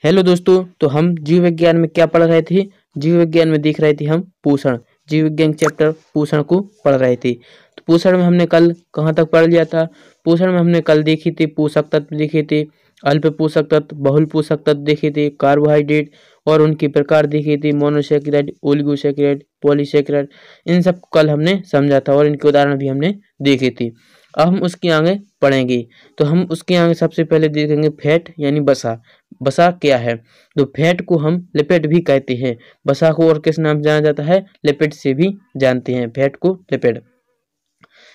Hello दोस्तों, तो हम जीव विज्ञान में क्या पढ़ रहे थे। जीव विज्ञान में देख रहे थे हम पोषण। जीव विज्ञान चैप्टर पोषण को पढ़ रहे थे। तो पोषण में हमने कल कहाँ तक पढ़ लिया था। पोषण में हमने कल देखी थी पोषक तत्व देखे थे, अल्प पोषक तत्व, बहुल पोषक तत्व देखे थे, कार्बोहाइड्रेट और उनके प्रकार देखे थे, मोनोसेकेराइड, ओलिगोसेकेराइड, पॉलीसेकेराइड। इन सब कल हमने समझा था और इनके उदाहरण भी हमने देखे थे। अब हम उसके आगे पढ़ेंगे। तो हम उसके आगे सबसे पहले देखेंगे फैट यानी वसा। वसा क्या है? तो फैट को हम लिपिड भी कहते हैं। वसा को और किस नाम से जाना जाता है? लिपिड से भी जानते हैं फैट को, लिपिड।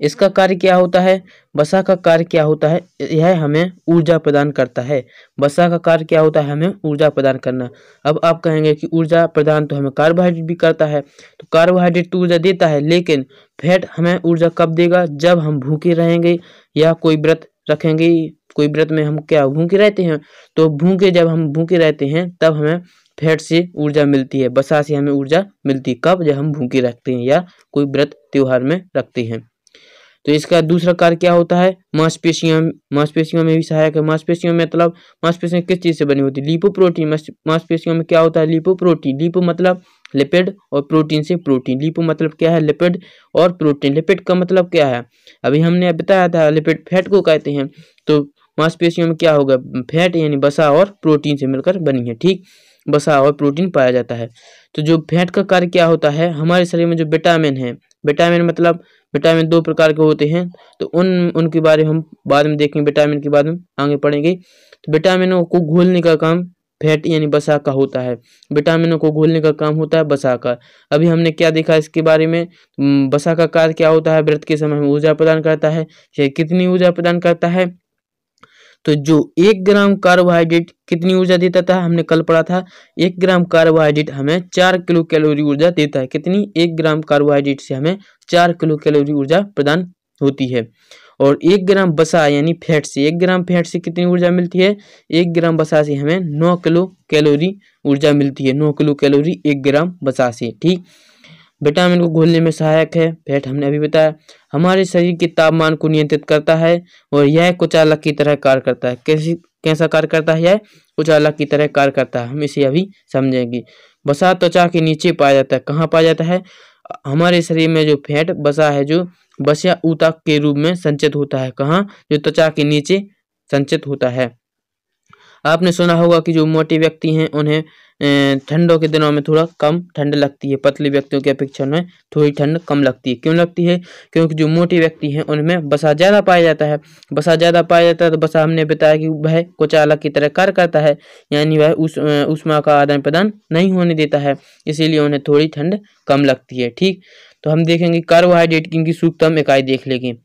इसका कार्य क्या होता है? वसा का कार्य क्या होता है? यह हमें ऊर्जा प्रदान करता है। वसा का कार्य क्या होता है? हमें ऊर्जा प्रदान करना। अब आप कहेंगे कि ऊर्जा प्रदान तो हमें कार्बोहाइड्रेट भी करता है। तो कार्बोहाइड्रेट तो ऊर्जा देता है, लेकिन फैट हमें ऊर्जा कब देगा? जब हम भूखे रहेंगे या कोई व्रत रखेंगे। कोई व्रत में हम क्या भूखे रहते हैं, तो जब हम भूखे रहते हैं तब हमें फैट से ऊर्जा मिलती है। वसा से हमें ऊर्जा मिलती है कब? जब हम भूखे रखते हैं या कोई व्रत त्योहार में रखते हैं। तो इसका दूसरा कार्य क्या होता है? मांसपेशियों में भी सहायक है। मांसपेशियों में मतलब मांसपेशियां किस चीज से बनी होती है? लिपोप्रोटीन। मांसपेशियों में क्या होता है? लिपोप्रोटीन। लिपो मतलब लिपिड और प्रोटीन से प्रोटीन। लिपो मतलब क्या है? लिपिड और प्रोटीन। लिपिड का मतलब क्या है? अभी हमने बताया था लिपिड फैट को कहते हैं। तो मांसपेशियों में क्या होगा? फैट यानी वसा और प्रोटीन से मिलकर बनी है। ठीक, वसा और प्रोटीन पाया जाता है। तो जो फैट का कार्य क्या होता है? हमारे शरीर में जो विटामिन है, विटामिन मतलब विटामिन 2 प्रकार के होते हैं। तो उनके बारे में हम बाद में देखेंगे, विटामिन के बाद में आगे पढ़ेंगे। तो विटामिनों को घोलने का काम फैट यानी वसा का होता है। विटामिनों को घोलने का काम होता है वसा का। अभी हमने क्या देखा इसके बारे में? वसा का कार्य क्या होता है? व्रत के समय में ऊर्जा प्रदान करता है। कितनी ऊर्जा प्रदान करता है? तो जो 1 ग्राम कार्बोहाइड्रेट कितनी ऊर्जा देता था? हमने कल पढ़ा था 1 ग्राम कार्बोहाइड्रेट हमें 4 किलो कैलोरी ऊर्जा देता है। कितनी? 1 ग्राम कार्बोहाइड्रेट से हमें 4 किलो कैलोरी ऊर्जा प्रदान होती है। और 1 ग्राम वसा यानी फैट से, 1 ग्राम फैट से कितनी ऊर्जा मिलती है? 1 ग्राम वसा से हमें 9 किलो कैलोरी ऊर्जा मिलती है। 9 किलो कैलोरी 1 ग्राम वसा से। ठीक, विटामिन को घोलने में सहायक है फैट, हमने अभी बताया। हमारे शरीर के तापमान को नियंत्रित करता है और यह कुचालक की तरह कार्य करता है। कैसा कार्य करता है? यह कुचालक की तरह कार्य करता है। हम इसे अभी समझेंगे। वसा त्वचा के नीचे पाया जाता है। कहाँ पाया जाता है? हमारे शरीर में जो फैट वसा है जो वसा ऊतक के रूप में संचित होता है। कहाँ? जो त्वचा के नीचे संचित होता है। आपने सुना होगा कि जो मोटे व्यक्ति हैं उन्हें ठंडों के दिनों में थोड़ा कम ठंड लगती है। पतले व्यक्तियों की अपेक्षा में थोड़ी ठंड कम लगती है। क्यों लगती है? क्योंकि जो मोटे व्यक्ति हैं उनमें वसा ज़्यादा पाया जाता है। वसा ज़्यादा पाया जाता है तो वसा हमने बताया कि वह कुचालक की तरह कार्य करता है, यानी वह ऊष्मा का आदान प्रदान नहीं होने देता है, इसीलिए उन्हें थोड़ी ठंड कम लगती है। ठीक, तो हम देखेंगे कार्बोहाइड्रेट की सूक्ष्म इकाई देख लेंगे।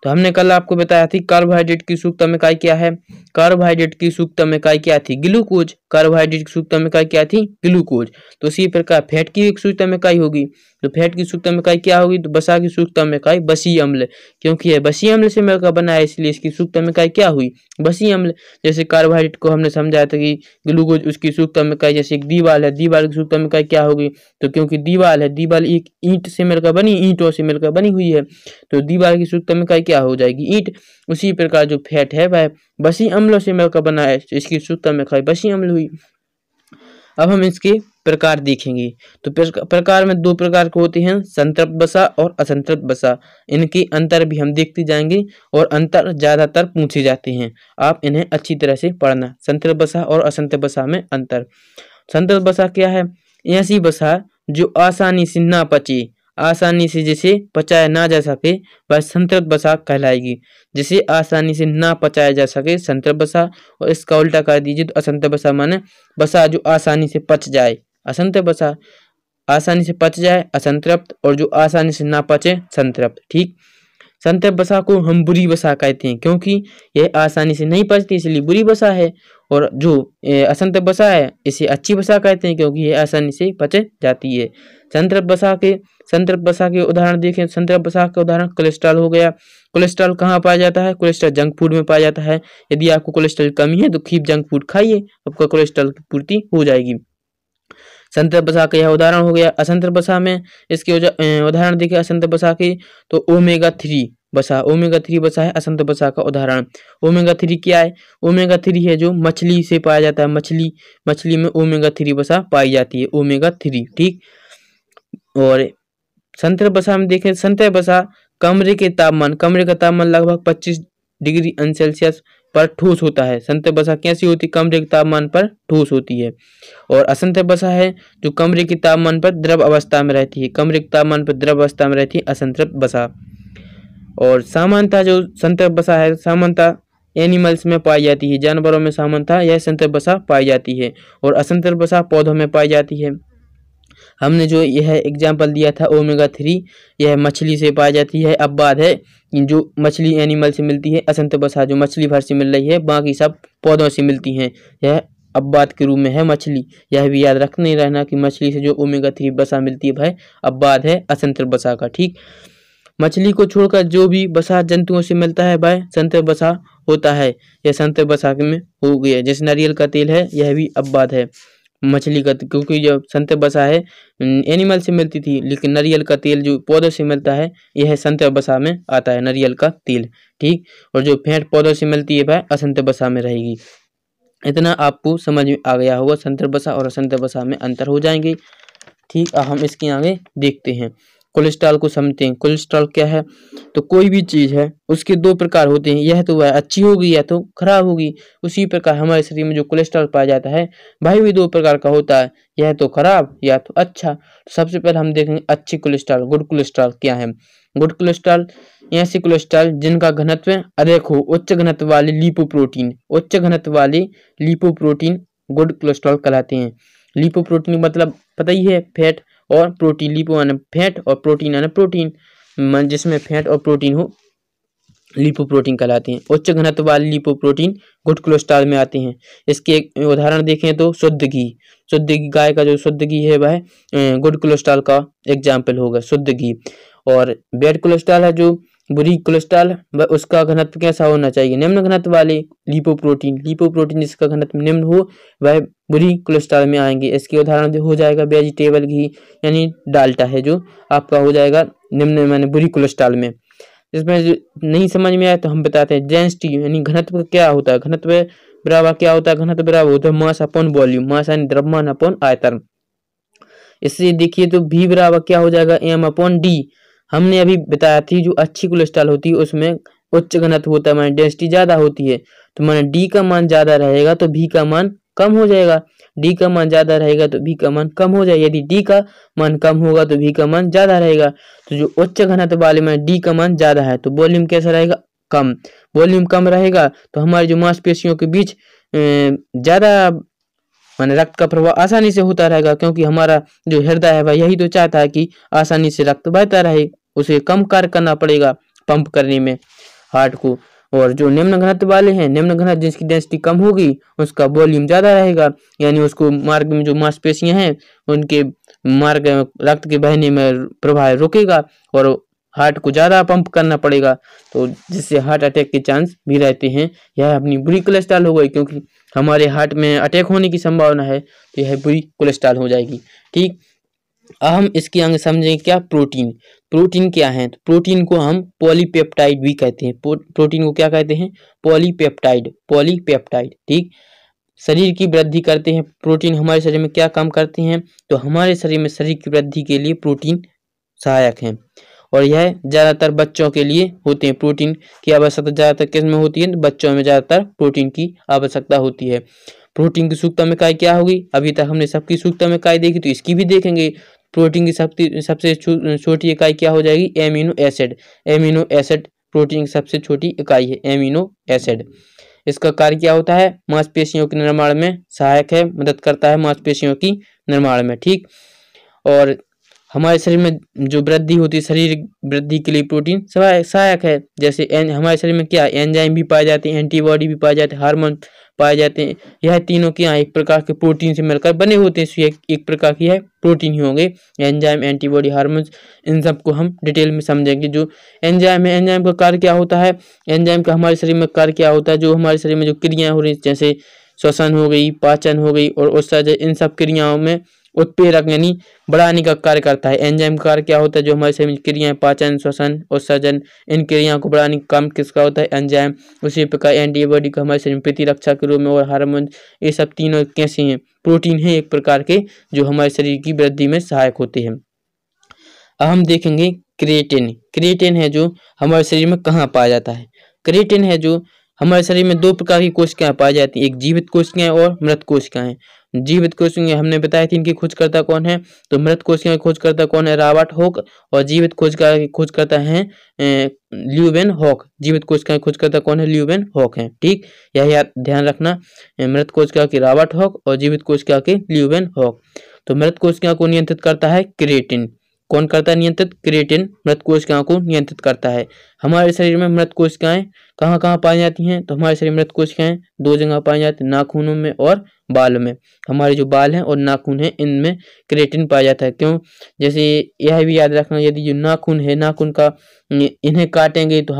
तो हमने कल आपको बताया थी कार्बोहाइड्रेट की सूक्ष्म इकाई क्या है। कार्बोहाइड्रेट की सूक्ष्म इकाई क्या थी? ग्लूकोज। कार्बोहाइड्रेट की सूक्ष्म इकाई क्या थी? ग्लूकोज। तो इसी प्रकार फैट की एक सूक्ष्म इकाई होगी। तो फैट की सूक्ष्म इकाई क्या होगी? तो वसा की सूक्ष्म इकाई बसी अम्ल। क्योंकि यह बसी अम्ल से मिलकर बना है, इसलिए इसकी सूक्ष्म इकाई क्या हुई? बसी अम्ल। जैसे कार्बोहाइड्रेट को हमने समझाया था कि ग्लूकोज उसकी सूक्ष्म इकाई, जैसे एक दीवार है, दीवार की सूक्ष्म इकाई क्या होगी? तो क्योंकि दीवार है, दीवार एक ईंट से मिलकर बनी, ईंटों से मिलकर बनी हुई है, तो दीवार की सूक्ष्म इकाई क्या हो जाएगी? ईंट। उसी प्रकार जो फैट है वह बसी अम्लों से मिलकर बना है, इसकी सूक्ष्म इकाई बसी अम्ल हुई। अब हम इसके प्रकार देखेंगे। तो प्रकार में 2 प्रकार के होते हैं, संतृप्त वसा और असंतृप्त वसा। इनके अंतर भी हम देखते जाएंगे और अंतर ज्यादातर पूछे जाते हैं। आप इन्हें अच्छी तरह से पढ़ना। संतृप्त वसा और असंतृप्त वसा में अंतर। संतृप्त वसा क्या है? ऐसी वसा जो आसानी से ना पचे, आसानी से जिसे पचाया ना जा सके, वह संतृप्त वसा कहलाएगी। जिसे आसानी से ना पचाया जा सके संतृप्त वसा, और इसका उल्टा कर दीजिए तो असंतृप्त वसा माने वसा जो आसानी से पच जाए। असंतृप्त वसा आसानी से पच जाए असंतृप्त, और जो आसानी से ना पचे संतृप्त। ठीक, संतृप्त वसा को हम बुरी वसा कहते हैं, क्योंकि यह आसानी से नहीं पचती, इसलिए बुरी वसा है। और जो असंतृप्त वसा है इसे अच्छी वसा कहते हैं, क्योंकि यह आसानी से पच जाती है। संतृप्त वसा के उदाहरण देखें। संतृप्त वसा का उदाहरण कोलेस्ट्रॉल हो गया। कोलेस्ट्रॉल कहाँ पाया जाता है? कोलेस्ट्रॉल जंक फूड में पाया जाता है। यदि आपको कोलेस्ट्रॉल कमी है तो खूब जंक फूड खाइए, आपका कोलेस्ट्रॉल की पूर्ति हो जाएगी। संतृप्त वसा का यह उदाहरण हो गया। असंतृप्त वसा में इसके उदाहरण देखें असंतृप्त वसा के, तो ओमेगा 3 वसा। ओमेगा 3 वसा है असंतृप्त वसा का उदाहरण। ओमेगा 3 क्या है? ओमेगा 3 है जो मछली से पाया जाता है। मछली में ओमेगा 3 वसा पाई जाती है, ओमेगा 3। ठीक। और संतृप्त वसा में देखें, संतृप्त वसा कमरे का तापमान लगभग 25 डिग्री सेल्सियस पर ठोस होता है। संतृप्त वसा कैसी होती है? कमरे के तापमान पर ठोस होती है। और असंतृप्त वसा है जो कमरे के तापमान पर द्रव अवस्था में रहती है। कमरे के तापमान पर द्रव अवस्था में रहती है असंतृप्त वसा। और सामान्यतः जो संतृप्त वसा है सामान्यतः एनिमल्स में पाई जाती है, जानवरों में सामान्यतः यह संतृप्त वसा पाई जाती है। और असंतृप्त वसा पौधों में पाई जाती है। हमने जो यह एग्जाम्पल दिया था ओमेगा 3, यह मछली से पाई जाती है। अब बात है जो मछली एनिमल से मिलती है, असंतृप्त वसा जो मछली भर से मिल रही है, बाकी सब पौधों से मिलती हैं। यह अब बात के रूप में है मछली। यह भी याद रखने रहना कि मछली से जो ओमेगा 3 वसा मिलती है भाई, अब बात है असंतृप्त वसा का। ठीक। मछली को छोड़कर जो भी वसा जंतुओं से मिलता है भाई संतृप्त वसा होता है। यह संतृप्त वसा में हो गया। जैसे नारियल का तेल है, यह भी अब बात है मछली का, क्योंकि जो संतृप्त वसा है एनिमल से मिलती थी, लेकिन नारियल का तेल जो पौधों से मिलता है यह संतृप्त वसा में आता है, नारियल का तेल। ठीक। और जो फैट पौधों से मिलती है भाई असंतृप्त वसा में रहेगी। इतना आपको समझ में आ गया होगा। संतृप्त वसा और असंतृप्त वसा में अंतर हो जाएंगे। ठीक। अब हम इसके आगे देखते हैं, कोलेस्ट्रॉल को समझते हैं। कोलेस्ट्रॉल क्या है? तो कोई भी चीज है उसके दो प्रकार होते हैं, यह तो वह अच्छी होगी या तो खराब होगी। उसी प्रकार हमारे शरीर में जो कोलेस्ट्रॉल पाया जाता है भाई भी दो प्रकार का होता है, यह तो खराब या तो अच्छा। सबसे पहले हम देखेंगे अच्छी कोलेस्ट्रॉल, गुड कोलेस्ट्रॉल क्या है। गुड कोलेस्ट्रॉल ऐसे कोलेस्ट्रॉल जिनका घनत्व अधिक हो, उच्च घनत्व वाले लिपोप्रोटीन, उच्च घनत्व वाले लिपोप्रोटीन गुड कोलेस्ट्रॉल कहलाते हैं। लिपोप्रोटीन मतलब पता ही है, फैट और प्रोटीन। लिपो यानी फैट और प्रोटीन यानी प्रोटीन, जिसमें फैट और प्रोटीन हो, लिपोप्रोटीन कहलाते हैं। उच्च घनत्व वाले लिपोप्रोटीन गुड कोलेस्ट्रॉल में आते हैं। इसके एक उदाहरण देखें तो शुद्ध घी, शुद्ध घी, गाय का जो शुद्ध घी है वह गुड कोलेस्ट्रॉल का एग्जाम्पल होगा, शुद्ध घी। और बैड कोलेस्ट्रॉल है जो बुरी कोलेस्ट्रॉल, वह उसका घनत्व कैसा होना चाहिए? निम्न घनत्व वाले लिपोप्रोटीन, लिपोप्रोटीन जिसका घनत्व निम्न हो वह बुरी कोलेस्ट्रॉल में आएंगे। इसके उदाहरण हो जाएगा वेजिटेबल घी यानी डाल्टा है जो आपका हो जाएगा निम्न माने बुरी कोलेस्ट्रॉल में। इसमें नहीं समझ में आया तो हम बताते हैं। डेंसिटी यानी घनत्व क्या होता है? घनत्व बराबर क्या होता है? घनत्व बराबर होता है मास अपॉन वॉल्यूम, मास यानी द्रव्यमान अपॉन आयतन। इससे देखिए तो V बराबर क्या हो जाएगा? M upon D। हमने अभी बताया थी जो अच्छी कोलेस्ट्रॉल होती है उसमें उच्च घनत्व होता है, माने डेंसिटी ज्यादा होती है, तो माने D का मान ज्यादा रहेगा तो V का मान कम हो जाएगा। D का मान ज्यादा रहेगा तो V का मान कम हो जाएगा। यदि D का मान कम होगा तो V का मान ज्यादा रहेगा। तो जो उच्च घनत्व वाले में D का मान ज्यादा है तो वॉल्यूम कैसा रहेगा? कम। वॉल्यूम कम रहेगा तो हमारी जो मांसपेशियों के बीच ज्यादा माने रक्त का प्रवाह आसानी से होता रहेगा, क्योंकि हमारा जो हृदय है वह यही तो चाहता है कि आसानी से रक्त बहता रहे, उसे कम कार्य करना पड़ेगा पंप करने में हार्ट को। और जो निम्न घनत्व वाले हैं, निम्न घनत्व जिसकी डेंसिटी कम होगी उसका वॉल्यूम ज्यादा रहेगा, यानी उसको मार्ग में जो मांसपेशियां हैं उनके मार्ग रक्त के बहने में प्रवाह रोकेगा और हार्ट को ज्यादा पंप करना पड़ेगा, तो जिससे हार्ट अटैक के चांस भी रहते हैं। यह अपनी बुरी कोलेस्ट्रॉल हो गई, क्योंकि हमारे हार्ट में अटैक होने की संभावना है तो यह बुरी कोलेस्ट्रॉल हो जाएगी। ठीक। अब हम इसके आगे समझें क्या? प्रोटीन। प्रोटीन क्या है? तो प्रोटीन को हम पॉलीपेप्टाइड भी कहते हैं। प्रोटीन को क्या कहते हैं? Polypeptide, polypeptide. ठीक। शरीर की वृद्धि करते हैं। प्रोटीन हमारे शरीर में क्या काम करते हैं? तो हमारे शरीर में शरीर की वृद्धि के लिए प्रोटीन सहायक हैं, और यह ज्यादातर बच्चों के लिए होते हैं। प्रोटीन की आवश्यकता ज्यादातर किस में होती है? तो बच्चों में ज्यादातर प्रोटीन की आवश्यकता होती है। प्रोटीन की सूक्ष्म इकाई क्या होगी? अभी तक हमने सबकी सूक्ष्म इकाई देखी, तो इसकी भी देखेंगे। प्रोटीन की सबसे छोटी इकाई क्या हो जाएगी? Amino acid. Amino acid protein की सबसे छोटी इकाई है, एमिनो एसिड। इसका कार्य क्या होता है? मांसपेशियों के निर्माण में सहायक है, मदद करता है मांसपेशियों की निर्माण में। ठीक। और हमारे शरीर में जो वृद्धि होती है, शरीर वृद्धि के लिए प्रोटीन सहायक है। जैसे हमारे शरीर में क्या? एंजाइम भी पाए जाते हैं, एंटीबॉडी भी पाए जाते हैं, हार्मोन पाए जाते हैं। यह तीनों क्या एक प्रकार के प्रोटीन से मिलकर बने होते हैं, एक प्रकार की है प्रोटीन ही होंगे। एंजाइम, एंटीबॉडी, हार्मोन, इन सबको हम डिटेल में समझेंगे। जो एंजाइम है, एंजाइम का कार्य क्या होता है? एंजाइम का हमारे शरीर में कार्य क्या होता है? जो हमारे शरीर में जो क्रियाएं हो रही जैसे श्वसन हो गई, पाचन हो गई और उत्सर्जन, इन सब क्रियाओं में उत्प्रेरक यानी बढ़ाने का कार्य करता है। एंजाइम का कार्य क्या होता है, जो हमारे शरीर में क्रियाएं पाचन, श्वसन और सर्जन, इन क्रियाओं को बढ़ाने का काम किसका होता है, एंजाइम। उसी प्रकार एंटीबॉडी का हमारे शरीर में प्रतिरक्षा के रूप में, और हार्मोन, ये सब तीनों कैसे हैं, प्रोटीन है एक प्रकार के, जो हमारे शरीर की वृद्धि में सहायक होते हैं। अब हम देखेंगे क्रिएटिन। क्रिएटिन है जो हमारे शरीर में कहाँ पाया जाता है। क्रिएटिन है जो हमारे शरीर में 2 प्रकार की कोशिकाएं पाई जाती हैं, एक जीवित कोशिकाएं और मृत कोशिकाएं। जीवित कोशिकाएं हमने बताया कि इनकी खोजकर्ता कौन है, तो मृत कोशिकाएं खोजकर्ता कौन है, रॉबर्ट हॉक, और जीवित कोशिका की खोजकर्ता हैं ल्यूवेनहॉक। जीवित कोशिकाएं खोजकर्ता कौन है, ल्यूवेनहॉक है। ठीक, यह ध्यान रखना, मृत कोशिका की रॉबर्ट हॉक और जीवित कोशिका के ल्यूवेनहॉक। तो मृत कोशिका को नियंत्रित करता है क्रिएटिन। कौन करता है नियंत्रित, क्रिएटिन मृत कोशिकाओं को नियंत्रित करता है। हमारे शरीर में मृत कोशिकाएं कहाँ कहाँ पाई जाती हैं, तो हमारे शरीर में मृत कोशिकाएं 2 जगह पाई जाती हैं, नाखूनों में और बाल में। हमारे जो बाल हैं और नाखून हैं, इनमें क्रिएटिन पाया जाता है। क्यों, जैसे यह भी याद रखना, यदि जो नाखून है, नाखून का इन्हें काटेंगे तो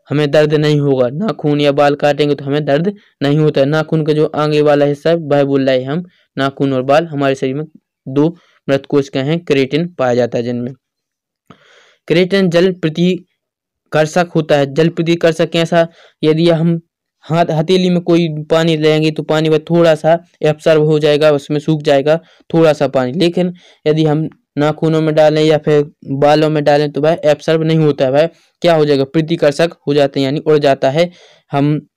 हमें दर्द नहीं होगा। नाखून या बाल काटेंगे तो हमें दर्द नहीं होता है। नाखून का जो आगे वाला हिस्सा है वह बोल रहे हैं हम, नाखून और बाल। हमारे शरीर में 2 मृत कोशिकाएं हैं, क्रिएटिन पाया जाता है जिनमें। क्रिएटिन जल प्रतिकर्षक होता है। जल प्रतिकर्षक कैसा, यदि हम हथेली में कोई पानी लेंगे तो पानी वह थोड़ा सा एब्सॉर्ब हो जाएगा, उसमें सूख जाएगा थोड़ा सा पानी। लेकिन यदि हम नाखूनों में डालें या फिर बालों में डालें तो वह एब्सॉर्ब नहीं होता है, वह क्या हो जाएगा, प्रतिकर्षक हो जाते हैं, यानी उड़ जाता है। हम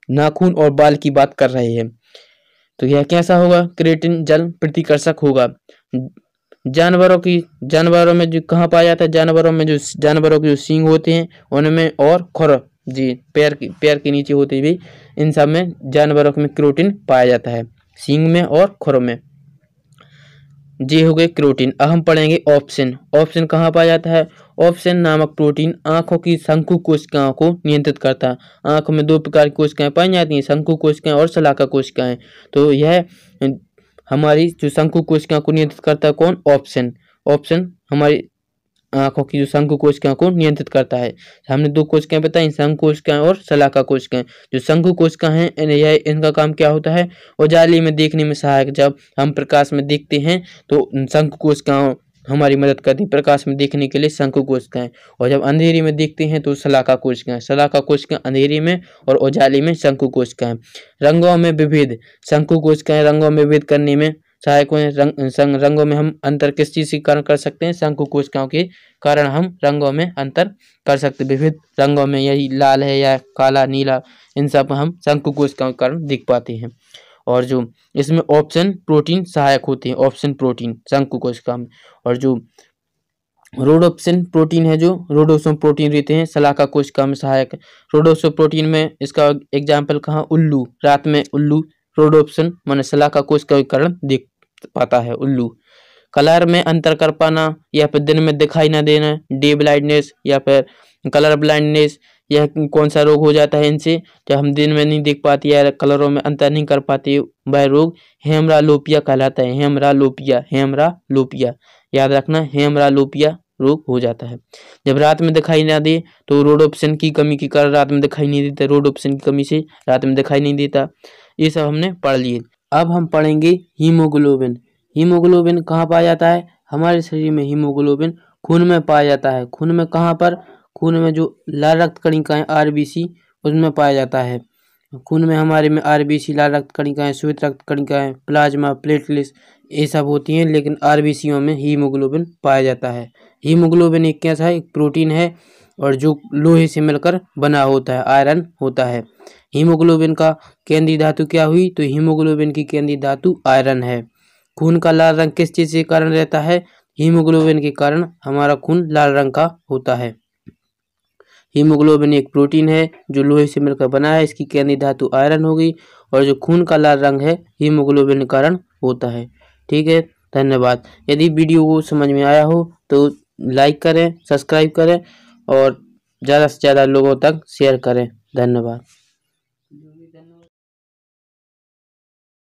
नाखून और बाल की बात कर रहे हैं। तो यह कैसा होगा, क्रिएटिन जल प्रतिकर्षक होगा। जानवरों में जो कहाँ पाया जाता है, जानवरों के जो सींग होते हैं उनमें, और खुर, जी पैर के नीचे होते भी, इन सब में जानवरों में क्रिएटिन पाया जाता है, सींग में और खुर में। जी हो गए क्रिएटिन। अब हम पढ़ेंगे ऑप्सिन। ऑप्सिन कहाँ पाया जाता है, ऑप्सिन नामक प्रोटीन आंखों की शंकु कोशिकाओं को नियंत्रित करता है। आंखों में 2 प्रकार की कोशिकाएं पाई जाती हैं, शंकु कोशिकाएं और शलाका कोशिकाएं। तो यह हमारी जो शंकु कोशिकाओं को नियंत्रित करता है कौन, ऑप्सिन। ऑप्सिन हमारी आंखों की जो शंकु कोशिकाओं को नियंत्रित करता है। हमने 2 कोशिकाएं बताई, शंकु कोशिकाएं और शलाका कोशिकाएं। जो शंकु कोशिकाएं हैं, यह इनका काम क्या होता है, उजाले में देखने में सहायक। जब हम प्रकाश में देखते हैं तो शंकु कोशिकाएं हमारी मदद करती हैं प्रकाश में देखने के लिए, शंकु कोशिकाएं। और जब अंधेरे में देखते हैं तो शलाका कोशिकाएं। शलाका कोशिकाएं अंधेरे में और उजाले में शंकु कोशिकाएं। रंगों में विभेद, शंकु कोशिकाएं रंगों में विभेद करने में सहायक हैं। रंगों में हम अंतर किस चीज के कारण कर सकते हैं, शंकु कोशिकाओं के कारण हम रंगों में अंतर कर सकते हैं। विविध रंगों में, यही लाल है या काला, नीला, इन सब हम शंकु कोशिकाओं के कारण देख पाते हैं। और जो इसमें ऑप्शन प्रोटीन सहायक होते हैं, ऑप्शन प्रोटीन शंकु कोशिका में। और जो रोडोप्सिन प्रोटीन है, जो रोडोसोम प्रोटीन रहते हैं, शलाका कोशिका में सहायक। रोडोसोम प्रोटीन में इसका एग्जाम्पल कहाँ, उल्लू। रात में उल्लू रोडोप्सिन माने शलाका कोशिका के कारण देख पाता है उल्लू। कलर में अंतर कर पाना या फिर दिन में दिखाई ना देना, डे ब्लाइंडनेस या फिर कलर ब्लाइंडनेस, यह कौन सा रोग हो जाता है इनसे, जब हम दिन में नहीं देख पाती या कलरों में अंतर नहीं कर पाती, वह रोग हेमरालोपिया कहलाता है। हेमरालोपिया याद रखना, हेमरालोपिया रोग हो जाता है। जब रात में दिखाई ना दे तो रोडोप्सिन की कमी के कारण रात में दिखाई नहीं देता, रोडोप्सिन की कमी से रात में दिखाई नहीं देता। ये सब हमने पढ़ लिए। अब हम पढ़ेंगे हीमोग्लोबिन। हीमोग्लोबिन कहाँ पाया जाता है, हमारे शरीर में हीमोग्लोबिन खून में पाया जाता है। खून में कहाँ पर, खून में जो लाल रक्त कणिकाएं आरबीसी, उसमें पाया जाता है। खून में हमारे में आरबीसी, लाल रक्त कणिकाएं, श्वेत रक्त कणिकाएं, प्लाज्मा, प्लेटलेट्स, ये सब होती हैं, लेकिन आरबीसीओं में हीमोग्लोबिन पाया जाता है। हीमोग्लोबिन एक कैसा है, एक प्रोटीन है और जो लोहे से मिलकर बना होता है, आयरन होता है। हीमोग्लोबिन का केंद्रीय धातु क्या हुई, तो हीमोग्लोबिन की केंद्रीय धातु आयरन है। खून का लाल रंग किस चीज के कारण रहता है, हीमोग्लोबिन के कारण हमारा खून लाल रंग का होता है। हीमोग्लोबिन एक प्रोटीन है जो लोहे से मिलकर बना है, इसकी केंद्रीय धातु आयरन होगी, और जो खून का लाल रंग है हीमोग्लोबिन के कारण होता है। ठीक है, धन्यवाद। यदि वीडियो को समझ में आया हो तो लाइक करें, सब्सक्राइब करें और ज़्यादा से ज़्यादा लोगों तक शेयर करें। धन्यवाद।